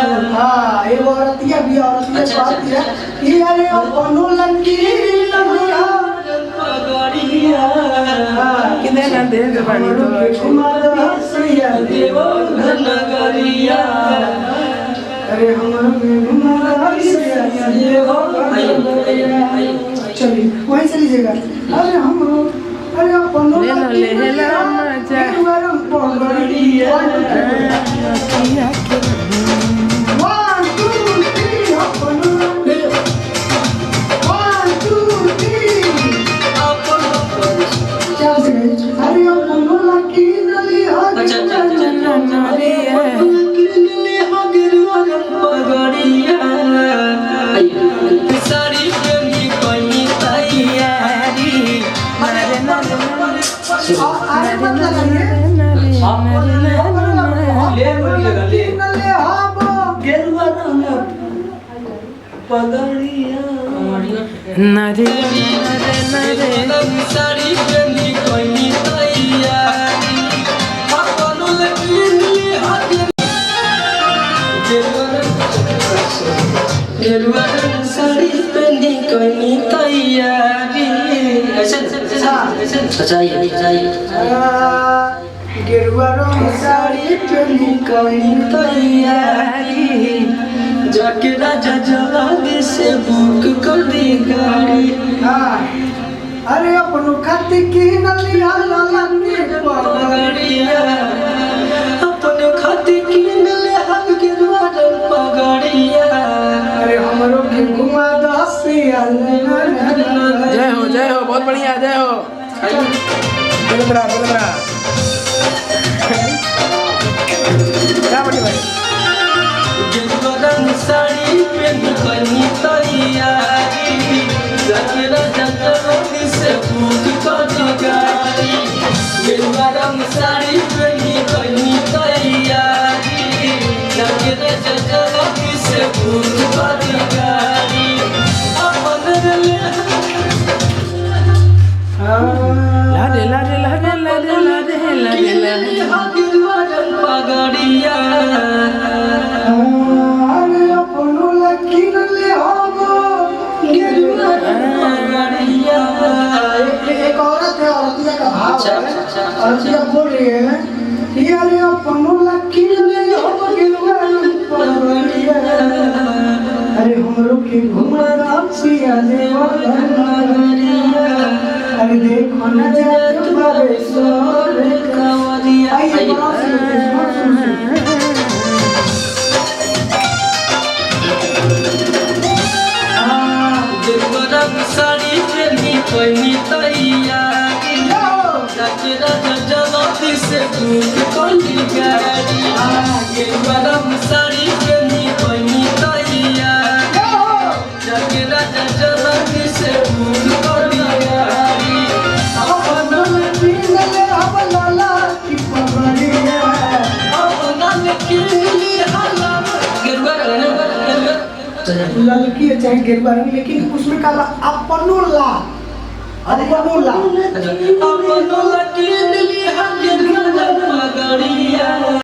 हाँ ये औरतिया भी औरतिया बात है ये अरे कोनो लड़की लगिया पगड़िया किने ना दे दे पानी तो कुमार सैया देव नगरिया अरे हमारा कुमार सैया देव चलिए वहीं से लीजिएगा अरे हम अरे कोनो ले ला मजा वरम पगड़िया नरे नरे साड़ी पहनी कोई तैयारी अपनो लकीली हाथ गेरुआ साड़ी पहनी कोई तैयारी अच्छा ये गेरुआ रंग साड़ी पहनी कोई तैयारी जाके राजा जल्दी से बुक कर दी गाड़ी। हाँ अरे अपनो खाते की नलिया लाला के पगड़िया अपने खाते की नलिया के द्वार पगड़िया अरे हमरो के घुमा दसिया जय हो बहुत बढ़िया जय हो बोल बड़ा क्या बड़ी भाई गेरुआ साड़ी पहनी कोई तैयारी जाके राजा जल्दी से बुक कर दी गाड़ी। गेरुआ साड़ी पहनी कोई तैयारी जाके राजा जल्दी से बुक कर दी गाड़ी। अपन लाडे पगड़िया अरे अपनो लकी ले होगो गेरुआ पगड़िया एक औरत है औरतिया का भाव है औरतिया बोल रही है कि अरे अपनो लकी ले होगो गेरुआ पगड़िया अरे हमरो के घुमा दसिया देवा नगरिया अरे देखो न जात बारे सोर कवरिया आइए गेरुआ साड़ी पहनी कोई तैयारी जाके राजा जल्दी से बुक कर दी गाड़ी। गेरुआ साड़ी पहनी कोई तैयारी जाके राजा जल्दी से बुक कर दी गाड़ी। अपनो लकी ले अब लाला की पगड़िया अपना लकीली हाला गेरुआ लड़की है चाहे गेरुआ रंग लेकिन उसमें काला अपनो ला अपनो लकीली हाला गेरुआ पगड़िया।